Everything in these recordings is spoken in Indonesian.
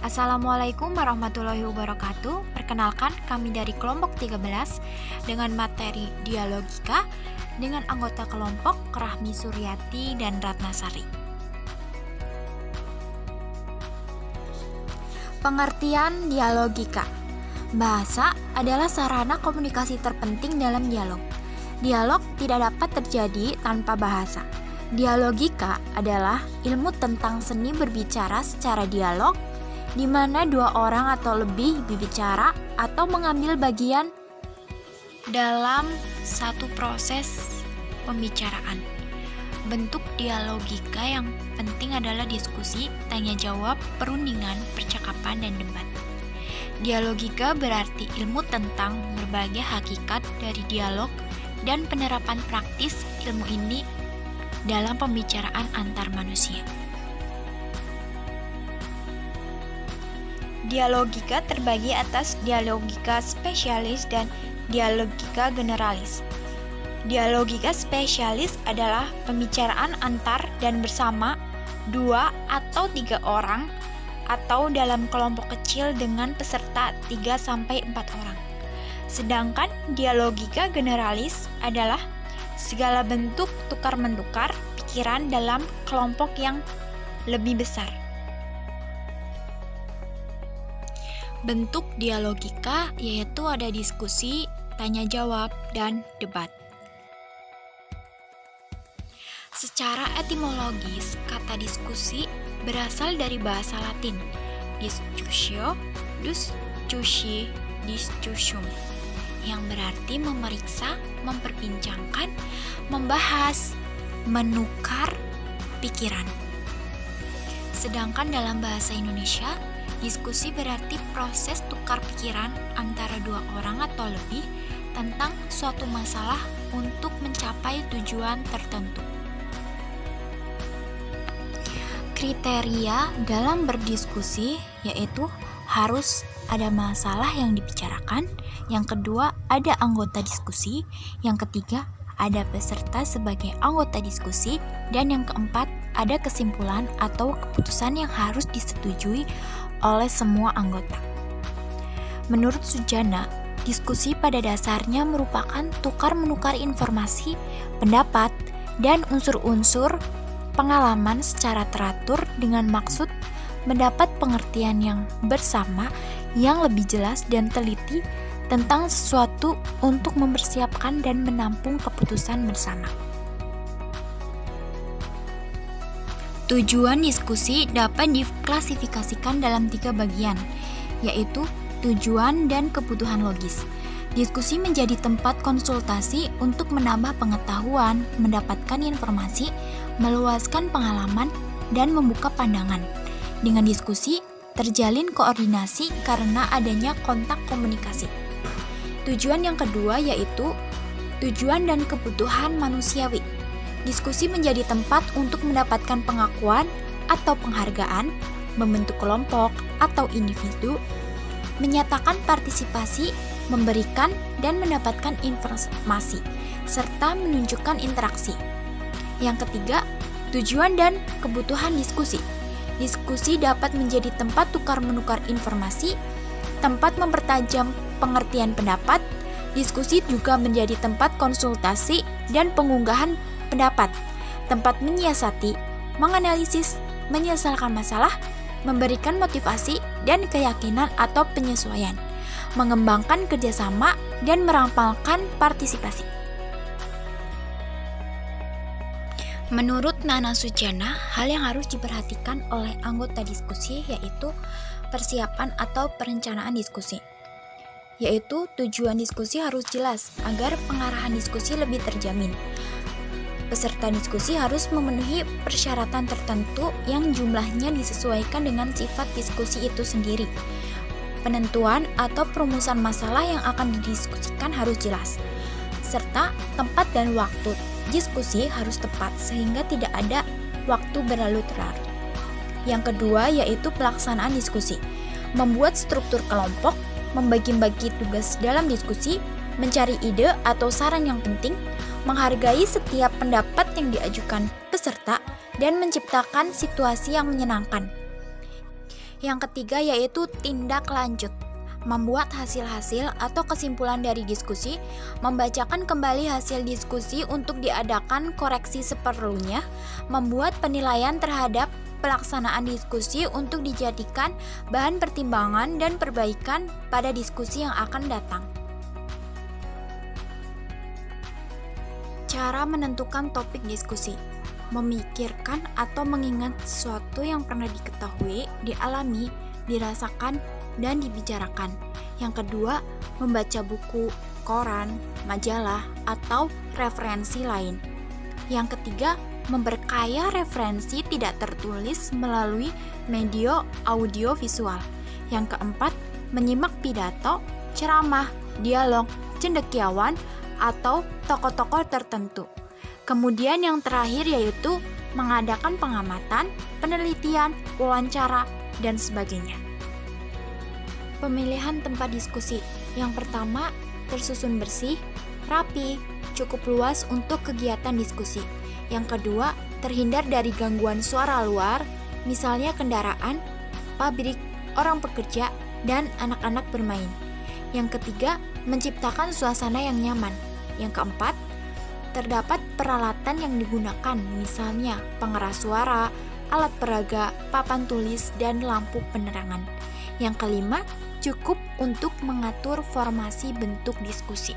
Assalamualaikum warahmatullahi wabarakatuh. Perkenalkan, kami dari kelompok 13 dengan materi dialogika dengan anggota kelompok Rahmi Suryati dan Ratnasari. Pengertian dialogika. Bahasa adalah sarana komunikasi terpenting dalam dialog. Dialog tidak dapat terjadi tanpa bahasa. Dialogika adalah ilmu tentang seni berbicara secara dialog, di mana dua orang atau lebih berbicara atau mengambil bagian dalam satu proses pembicaraan. Bentuk dialogika yang penting adalah diskusi, tanya jawab, perundingan, percakapan, dan debat. Dialogika berarti ilmu tentang berbagai hakikat dari dialog dan penerapan praktis ilmu ini dalam pembicaraan antar manusia. Dialogika terbagi atas dialogika spesialis dan dialogika generalis. Dialogika spesialis adalah pembicaraan antar dan bersama dua atau tiga orang atau dalam kelompok kecil dengan peserta 3-4 orang. Sedangkan dialogika generalis adalah segala bentuk tukar-menukar pikiran dalam kelompok yang lebih besar. Bentuk dialogika yaitu ada diskusi, tanya jawab, dan debat. Secara etimologis, kata diskusi berasal dari bahasa Latin discutio, discussi, discussion, yang berarti memeriksa, memperbincangkan, membahas, menukar pikiran. Sedangkan dalam bahasa Indonesia, diskusi berarti proses tukar pikiran antara dua orang atau lebih tentang suatu masalah untuk mencapai tujuan tertentu. Kriteria dalam berdiskusi yaitu harus ada masalah yang dibicarakan, yang kedua ada anggota diskusi, yang ketiga ada peserta sebagai anggota diskusi, dan yang keempat ada kesimpulan atau keputusan yang harus disetujui oleh semua anggota. Menurut Sujana, diskusi pada dasarnya merupakan tukar-menukar informasi, pendapat, dan unsur-unsur pengalaman secara teratur dengan maksud mendapat pengertian yang bersama yang lebih jelas dan teliti tentang sesuatu untuk mempersiapkan dan menampung keputusan bersama. Tujuan diskusi dapat diklasifikasikan dalam 3 bagian, yaitu tujuan dan kebutuhan logis. Diskusi menjadi tempat konsultasi untuk menambah pengetahuan, mendapatkan informasi, meluaskan pengalaman, dan membuka pandangan. Dengan diskusi, terjalin koordinasi karena adanya kontak komunikasi. Tujuan yang kedua yaitu tujuan dan kebutuhan manusiawi. Diskusi menjadi tempat untuk mendapatkan pengakuan atau penghargaan, membentuk kelompok atau individu, menyatakan partisipasi, memberikan dan mendapatkan informasi, serta menunjukkan interaksi. Yang ketiga, tujuan dan kebutuhan diskusi. Diskusi dapat menjadi tempat tukar-menukar informasi, tempat mempertajam pengertian pendapat. Diskusi juga menjadi tempat konsultasi dan pengunggahan pendapat, tempat menyiasati, menganalisis, menyelesaikan masalah, memberikan motivasi dan keyakinan atau penyesuaian, mengembangkan kerjasama, dan merampalkan partisipasi. Menurut Nana Sujana, hal yang harus diperhatikan oleh anggota diskusi yaitu persiapan atau perencanaan diskusi. Yaitu tujuan diskusi harus jelas agar pengarahan diskusi lebih terjamin. Peserta diskusi harus memenuhi persyaratan tertentu yang jumlahnya disesuaikan dengan sifat diskusi itu sendiri. Penentuan atau perumusan masalah yang akan didiskusikan harus jelas, serta tempat dan waktu diskusi harus tepat sehingga tidak ada waktu berlalu-lalu. Yang kedua yaitu pelaksanaan diskusi. Membuat struktur kelompok, membagi-bagi tugas dalam diskusi, mencari ide atau saran yang penting, menghargai setiap pendapat yang diajukan peserta, dan menciptakan situasi yang menyenangkan. Yang ketiga yaitu tindak lanjut. Membuat hasil-hasil atau kesimpulan dari diskusi, membacakan kembali hasil diskusi untuk diadakan koreksi seperlunya, membuat penilaian terhadap pelaksanaan diskusi untuk dijadikan bahan pertimbangan dan perbaikan pada diskusi yang akan datang. Cara menentukan topik diskusi. Memikirkan atau mengingat sesuatu yang pernah diketahui, dialami, dirasakan, dan dibicarakan. Yang kedua, membaca buku, koran, majalah, atau referensi lain. Yang ketiga, memperkaya referensi tidak tertulis melalui media audio visual. Yang keempat, menyimak pidato, ceramah, dialog, cendekiawan, atau tokoh-tokoh tertentu. Kemudian yang terakhir yaitu mengadakan pengamatan, penelitian, wawancara, dan sebagainya. Pemilihan tempat diskusi. Yang pertama, tersusun bersih, rapi, cukup luas untuk kegiatan diskusi. Yang kedua, terhindar dari gangguan suara luar, misalnya kendaraan, pabrik, orang pekerja, dan anak-anak bermain. Yang ketiga, menciptakan suasana yang nyaman. Yang keempat, terdapat peralatan yang digunakan, misalnya pengeras suara, alat peraga, papan tulis, dan lampu penerangan. Yang kelima, cukup untuk mengatur formasi bentuk diskusi.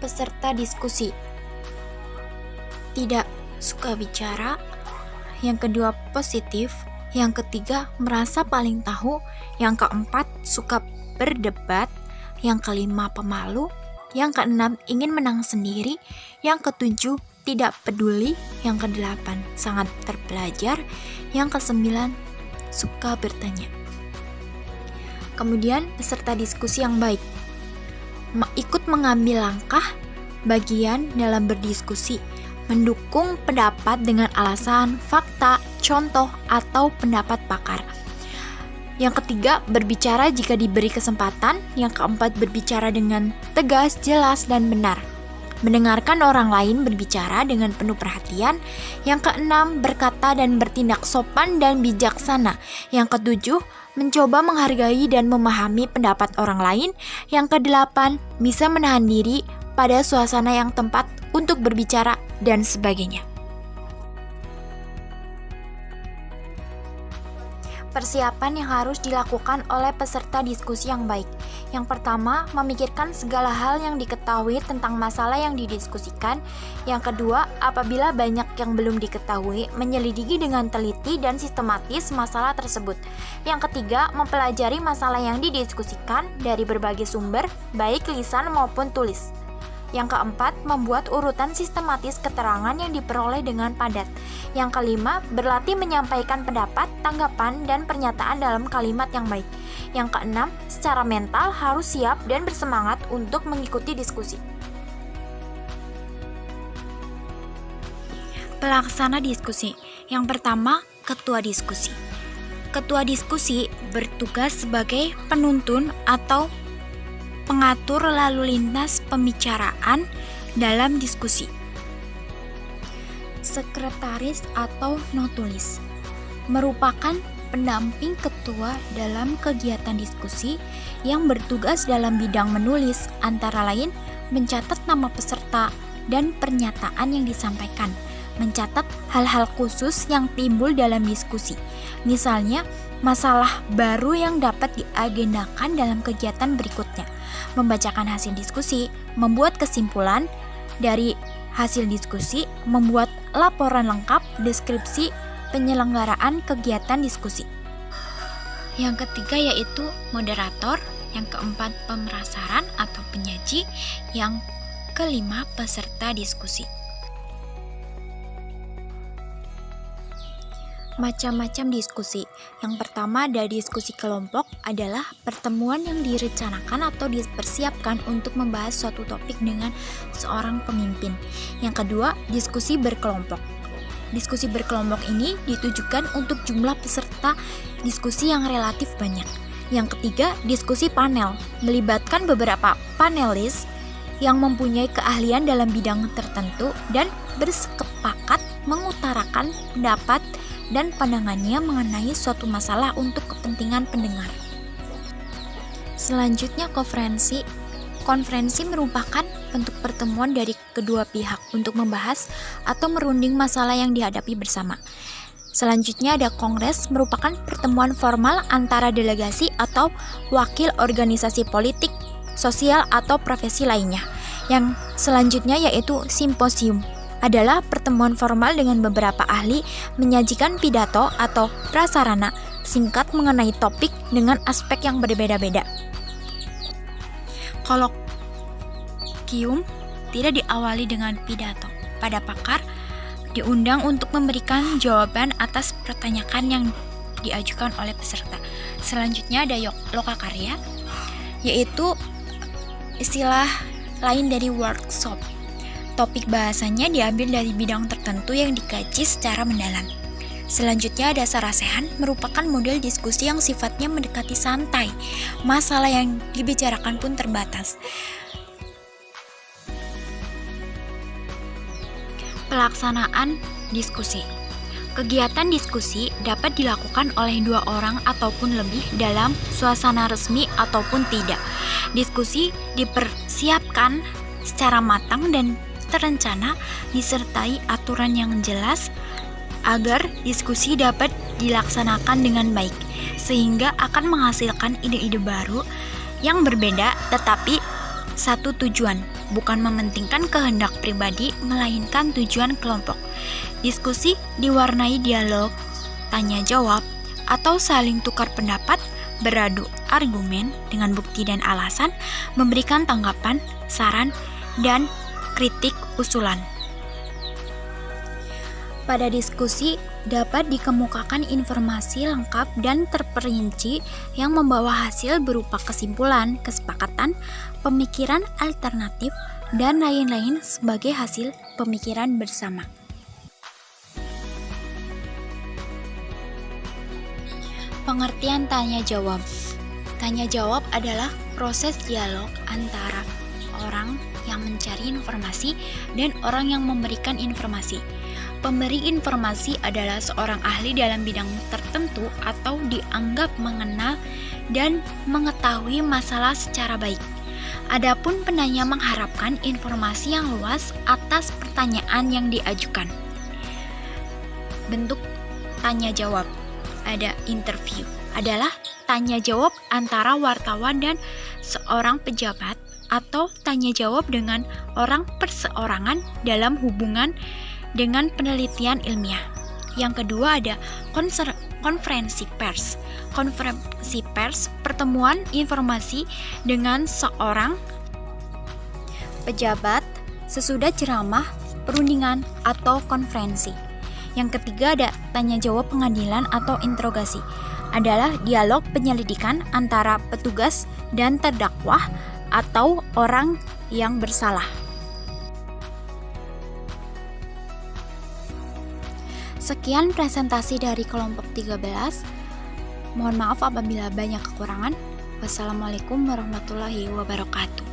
Peserta diskusi. Tidak suka bicara. Yang kedua, positif. Yang ketiga, merasa paling tahu. Yang keempat, suka berdebat. Yang kelima, pemalu. Yang keenam, ingin menang sendiri. Yang ketujuh, tidak peduli. Yang kedelapan, sangat terpelajar. Yang kesembilan, suka bertanya. Kemudian, peserta diskusi yang baik. Ikut mengambil langkah bagian dalam berdiskusi, mendukung pendapat dengan alasan, fakta, contoh, atau pendapat pakar. Yang ketiga, berbicara jika diberi kesempatan. Yang keempat, berbicara dengan tegas, jelas, dan benar. Mendengarkan orang lain berbicara dengan penuh perhatian. Yang keenam, berkata dan bertindak sopan dan bijaksana. Yang ketujuh, mencoba menghargai dan memahami pendapat orang lain. Yang kedelapan, bisa menahan diri pada suasana yang tepat untuk berbicara dan sebagainya. Persiapan yang harus dilakukan oleh peserta diskusi yang baik. Yang pertama, memikirkan segala hal yang diketahui tentang masalah yang didiskusikan. Yang kedua, apabila banyak yang belum diketahui, menyelidiki dengan teliti dan sistematis masalah tersebut. Yang ketiga, mempelajari masalah yang didiskusikan dari berbagai sumber, baik lisan maupun tulis. Yang keempat, membuat urutan sistematis keterangan yang diperoleh dengan padat. Yang kelima, berlatih menyampaikan pendapat, tanggapan, dan pernyataan dalam kalimat yang baik. Yang keenam, secara mental harus siap dan bersemangat untuk mengikuti diskusi. Pelaksana diskusi. Yang pertama, ketua diskusi. Ketua diskusi bertugas sebagai penuntun atau pengatur lalu lintas pembicaraan dalam diskusi. Sekretaris atau notulis merupakan pendamping ketua dalam kegiatan diskusi yang bertugas dalam bidang menulis, antara lain mencatat nama peserta dan pernyataan yang disampaikan, mencatat hal-hal khusus yang timbul dalam diskusi, misalnya masalah baru yang dapat diagendakan dalam kegiatan berikutnya, membacakan hasil diskusi, membuat kesimpulan dari hasil diskusi, membuat laporan lengkap, deskripsi penyelenggaraan kegiatan diskusi. Yang ketiga yaitu moderator, yang keempat pemerasaran atau penyaji, yang kelima peserta diskusi. Macam-macam diskusi. Yang pertama dari diskusi kelompok adalah pertemuan yang direncanakan atau dipersiapkan untuk membahas suatu topik dengan seorang pemimpin. Yang kedua, diskusi berkelompok. Diskusi berkelompok ini ditujukan untuk jumlah peserta diskusi yang relatif banyak. Yang ketiga, diskusi panel, melibatkan beberapa panelis yang mempunyai keahlian dalam bidang tertentu dan bersepakat mengutarakan mengutarakan pendapat dan pandangannya mengenai suatu masalah untuk kepentingan pendengar. Selanjutnya konferensi. Konferensi merupakan bentuk pertemuan dari kedua pihak untuk membahas atau merunding masalah yang dihadapi bersama. Selanjutnya ada kongres, merupakan pertemuan formal antara delegasi atau wakil organisasi politik, sosial, atau profesi lainnya. Yang selanjutnya yaitu simposium, adalah pertemuan formal dengan beberapa ahli menyajikan pidato atau prasarana singkat mengenai topik dengan aspek yang berbeda-beda. Kolokium tidak diawali dengan pidato. Pada pakar diundang untuk memberikan jawaban atas pertanyaan yang diajukan oleh peserta. Selanjutnya ada lokakarya, yaitu istilah lain dari workshop. Topik bahasanya diambil dari bidang tertentu yang dikaji secara mendalam. Selanjutnya ada sarasehan, merupakan model diskusi yang sifatnya mendekati santai. Masalah yang dibicarakan pun terbatas. Pelaksanaan diskusi. Kegiatan diskusi dapat dilakukan oleh 2 orang ataupun lebih dalam suasana resmi ataupun tidak. Diskusi dipersiapkan secara matang dan terencana disertai aturan yang jelas agar diskusi dapat dilaksanakan dengan baik, sehingga akan menghasilkan ide-ide baru yang berbeda tetapi satu tujuan, bukan mementingkan kehendak pribadi melainkan tujuan kelompok. Diskusi diwarnai dialog, tanya jawab, atau saling tukar pendapat, beradu argumen dengan bukti dan alasan, memberikan tanggapan, saran, dan kritik usulan. Pada diskusi dapat dikemukakan informasi lengkap dan terperinci yang membawa hasil berupa kesimpulan, kesepakatan, pemikiran alternatif, dan lain-lain sebagai hasil pemikiran bersama. Pengertian tanya jawab. Tanya jawab adalah proses dialog antara orang yang mencari informasi dan orang yang memberikan informasi. Pemberi informasi adalah seorang ahli dalam bidang tertentu atau dianggap mengenal dan mengetahui masalah secara baik. Adapun penanya mengharapkan informasi yang luas atas pertanyaan yang diajukan. Bentuk tanya jawab. Ada interview, adalah tanya jawab antara wartawan dan seorang pejabat, atau tanya jawab dengan orang perseorangan dalam hubungan dengan penelitian ilmiah. Yang kedua ada konferensi pers. Konferensi pers, pertemuan informasi dengan seorang pejabat sesudah ceramah, perundingan, atau konferensi. Yang ketiga ada tanya jawab pengadilan atau interogasi, adalah dialog penyelidikan antara petugas dan terdakwa atau orang yang bersalah. Sekian presentasi dari kelompok 13. Mohon maaf apabila banyak kekurangan. Wassalamualaikum warahmatullahi wabarakatuh.